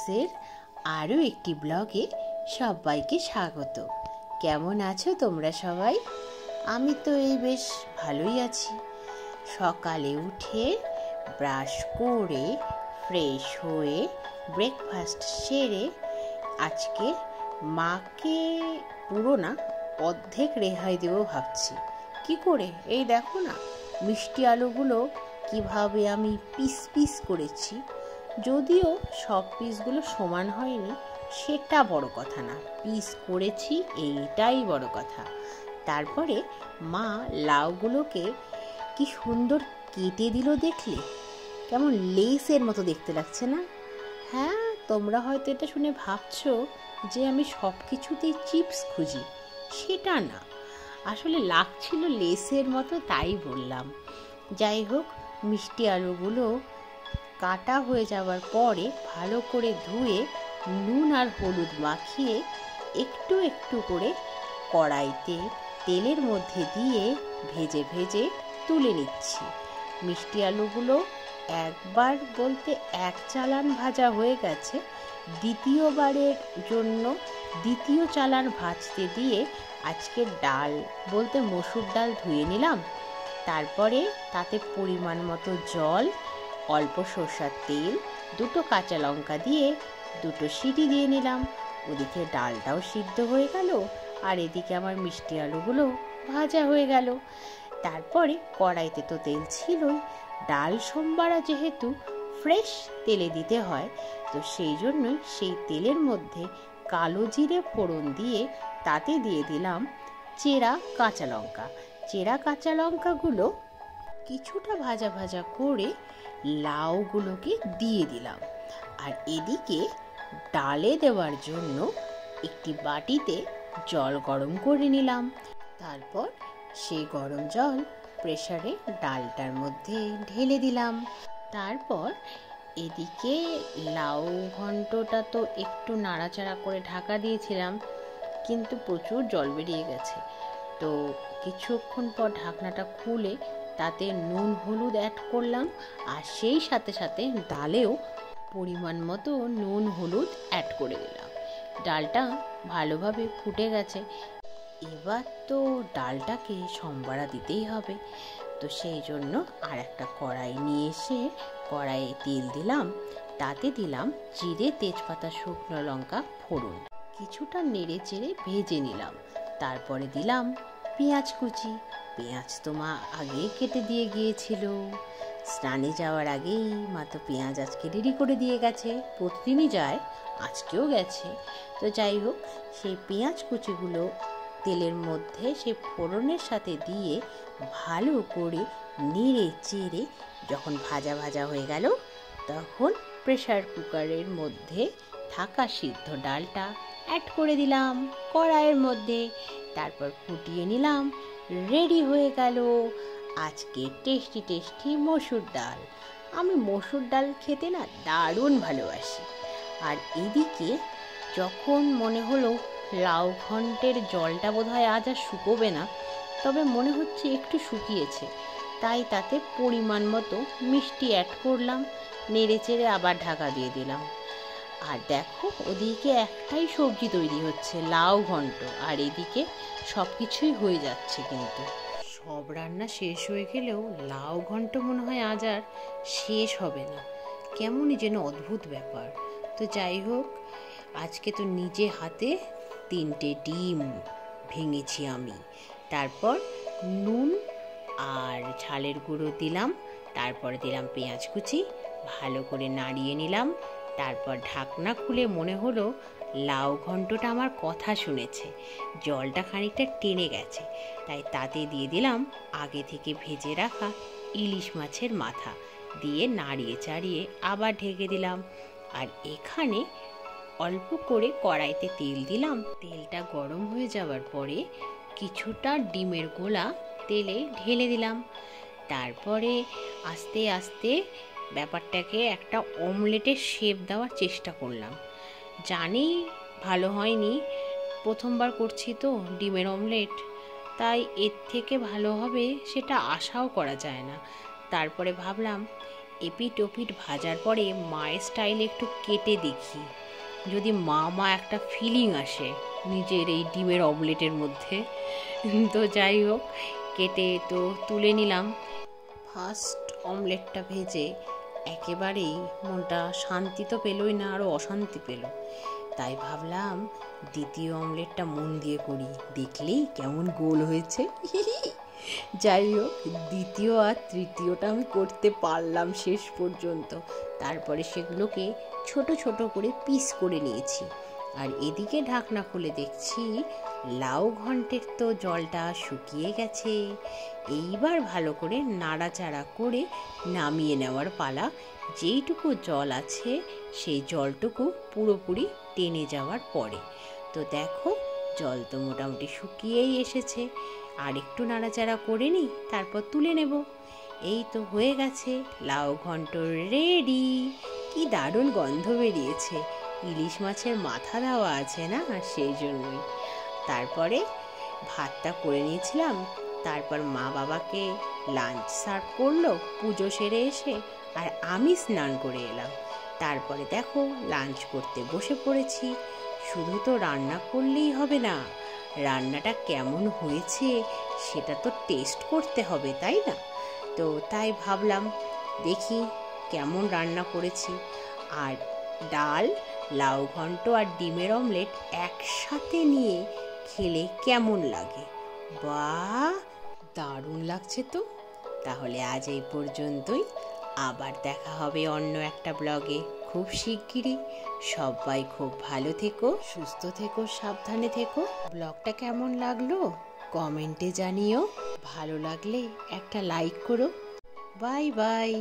ব্লগসের আরও একটি ব্লগে সবাইকে স্বাগত। কেমন আছো তোমরা সবাই? আমি তো বেশ ভালোই আছি। সকালে উঠে ব্রাশ করে ফ্রেশ হয়ে ব্রেকফাস্ট সেরে আজকে মাকে পুরো না অর্ধেক রেহাই দেবো ভাবছি। কি করে? এই দেখো না, মিষ্টি আলুগুলো কিভাবে আমি পিস পিস করেছি। যদিও সব পিসগুলো সমান হয়নি, সেটা বড় কথা না, পিস করেছি এইটাই বড় কথা। তারপরে মা লাউগুলোকে কি সুন্দর কেটে দিল, দেখলে কেমন লেসের মতো দেখতে লাগছে না? হ্যাঁ, তোমরা হয়তো এটা শুনে ভাবছো যে আমি সব কিছুতেই চিপস খুঁজি। সেটা না, আসলে লাগছিল লেসের মতো, তাই বললাম। যাই হোক, মিষ্টি আলুগুলো কাটা হয়ে যাওয়ার পরে ভালো করে ধুয়ে নুন আর হলুদ মাখিয়ে একটু একটু করে কড়াইতে তেলের মধ্যে দিয়ে ভেজে ভেজে তুলে নিচ্ছি। মিষ্টি আলুগুলো একবার বলতে এক চালান ভাজা হয়ে গেছে। দ্বিতীয়বারের জন্য দ্বিতীয় চালান ভাজতে দিয়ে আজকে ডাল বলতে মসুর ডাল ধুয়ে নিলাম। তারপরে তাতে পরিমাণ মতো জল, অল্প সরষের তেল, দুটো কাঁচা লঙ্কা দিয়ে দুটো সিটি দিয়ে নিলাম। ওদিকে ডালটাও সিদ্ধ হয়ে গেল আর এদিকে আমার মিষ্টি আলুগুলো ভাজা হয়ে গেল। তারপরে কড়াইতে তো তেল ছিলই, ডাল সম্বারা যেহেতু ফ্রেশ তেলে দিতে হয়, তো সেই জন্যই সেই তেলের মধ্যে কালো জিরে ফোড়ন দিয়ে তাতে দিয়ে দিলাম চেরা কাঁচা লঙ্কা। চেরা কাঁচা লঙ্কাগুলো কিছুটা ভাজা ভাজা করে লাউগুলোকে দিয়ে দিলাম। আর এদিকে ডালে দেওয়ার জন্য একটি বাটিতে জল গরম করে নিলাম। তারপর সেই গরম জল প্রেসারে ডালটার মধ্যে ঢেলে দিলাম। তারপর এদিকে লাউ ঘন্টটা তো একটু নাড়াচাড়া করে ঢাকা দিয়েছিলাম, কিন্তু প্রচুর জল বেরিয়ে গেছে। তো কিছুক্ষণ পর ঢাকনাটা খুলে তাতে নুন হলুদ অ্যাড করলাম, আর সেই সাথে সাথে ডালেও পরিমাণ মতো নুন হলুদ অ্যাড করে দিলাম। ডালটা ভালোভাবে ফুটে গেছে, এবার তো ডালটাকে সম্বারা দিতেই হবে। তো সেই জন্য আর একটা কড়াই নিয়ে এসে কড়াইয়ে তেল দিলাম, তাতে দিলাম জিরে, তেজপাতা, শুকনো লঙ্কা ফোড়ন, কিছুটা নেড়ে চেড়ে ভেজে নিলাম। তারপরে দিলাম পেঁয়াজ কুচি। পেঁয়াজ তো মা আগেই কেটে দিয়ে গিয়েছিল, স্নানে যাওয়ার আগেই মা তো পেঁয়াজ আজকে রেডি করে দিয়ে গেছে। প্রতিদিনই যায়, আজকেও গেছে। তো যাই হোক, সেই পেঁয়াজ কুচিগুলো তেলের মধ্যে সেই ফোড়নের সাথে দিয়ে ভালো করে নেড়ে চেড়ে যখন ভাজা ভাজা হয়ে গেল, তখন প্রেসার কুকারের মধ্যে থাকা সিদ্ধ ডালটা অ্যাড করে দিলাম কড়াইয়ের মধ্যে। তারপর ফুটিয়ে নিলাম। রেডি হয়ে গেল আজকে টেস্টি টেস্টি মসুর ডাল। আমি মসুর ডাল খেতে না দারুণ ভালোবাসি। আর এদিকে যখন মনে হলো লাউ ঘন্টের জলটা বোধহয় আজ আর শুকোবে না, তবে মনে হচ্ছে একটু শুকিয়েছে, তাই তাতে পরিমাণ মতো মিষ্টি অ্যাড করলাম, নেড়ে চেড়ে আবার ঢাকা দিয়ে দিলাম। আর দেখো, ওদিকে একটাই সবজি তৈরি হচ্ছে, লাউ ঘন্ট, আর এদিকে সব কিছুই হয়ে যাচ্ছে। কিন্তু সব রান্না শেষ হয়ে গেলেও লাউ ঘন্ট মনে হয় আজ আর শেষ হবে না। কেমনই যেন অদ্ভুত ব্যাপার। তো যাই হোক, আজকে তো নিজে হাতে 3টে ডিম ভেঙেছি আমি। তারপর নুন আর ঝালের গুঁড়ো দিলাম, তারপরে দিলাম পেঁয়াজ কুচি, ভালো করে নাড়িয়ে নিলাম। তারপর ঢাকনা খুলে মনে হলো লাউ ঘন্টটা আমার কথা শুনেছে, জলটা খানিকটা টেনে গেছে, তাই তাতে দিয়ে দিলাম আগে থেকে ভেজে রাখা ইলিশ মাছের মাথা, দিয়ে নাড়িয়ে চাড়িয়ে আবার ঢেকে দিলাম। আর এখানে অল্প করে কড়াইতে তেল দিলাম। তেলটা গরম হয়ে যাওয়ার পরে কিছুটা ডিমের গোলা তেলে ঢেলে দিলাম। তারপরে আস্তে আস্তে ব্যাপারটাকে একটা অমলেটের শেপ দেওয়ার চেষ্টা করলাম। জানি ভালো হয়নি, প্রথমবার করছি তো ডিমের অমলেট, তাই এর থেকে ভালো হবে সেটা আশাও করা যায় না। তারপরে ভাবলাম এপিট ওপিট ভাজার পরে মায়ের স্টাইলে একটু কেটে দেখি যদি মা একটা ফিলিং আসে নিজের এই ডিমের অমলেটের মধ্যে। তো যাই হোক, কেটে তো তুলে নিলাম। ফার্স্ট অমলেটটা ভেজে একেবারেই মনটা শান্তি তো পেলই না, আরও অশান্তি পেল। তাই ভাবলাম দ্বিতীয় অমলেটটা মন দিয়ে করি, দেখলেই কেমন গোল হয়েছে। যাই হোক, দ্বিতীয় আর তৃতীয়টা আমি করতে পারলাম শেষ পর্যন্ত। তারপরে সেগুলোকে ছোট ছোট করে পিস করে নিয়েছি। আর এদিকে ঢাকনা খুলে দেখছি লাউ ঘন্টের তো জলটা শুকিয়ে গেছে। এইবার ভালো করে নাড়াচাড়া করে নামিয়ে নেওয়ার পালা। যেইটুকু জল আছে সেই জলটুকু পুরোপুরি টেনে যাওয়ার পরে তো দেখো জল তো মোটামুটি শুকিয়েই এসেছে। আর একটু নাড়াচাড়া করে নিই, তারপর তুলে নেব। এই তো হয়ে গেছে, লাউ ঘন্ট রেডি। কি দারুণ গন্ধ বেরিয়েছে, ইলিশ মাছের মাথা দেওয়া আছে না, সেই জন্যই। তারপরে ভাতটা করে নিয়েছিলাম। তারপর মা বাবাকে লাঞ্চ সার্ভ করলো পুজো সেরে এসে, আর আমি স্নান করে এলাম। তারপরে দেখো লাঞ্চ করতে বসে পড়েছি। শুধু তো রান্না করলেই হবে না, রান্নাটা কেমন হয়েছে সেটা তো টেস্ট করতে হবে, তাই না? তো তাই ভাবলাম দেখি কেমন রান্না করেছি। আর ডাল, লাউ ঘন্ট আর ডিমের অমলেট একসাথে নিয়ে খেলে কেমন লাগে? বাহ, দারুণ লাগছে তো। তাহলে আজ এই পর্যন্তই, আবার দেখা হবে অন্য একটা ব্লগে খুব শিগগিরই। সবাই খুব ভালো থেকো, সুস্থ থেকো, সাবধানে থেকো। ব্লগটা কেমন লাগলো কমেন্টে জানিও, ভালো লাগলে একটা লাইক করো। Bye bye.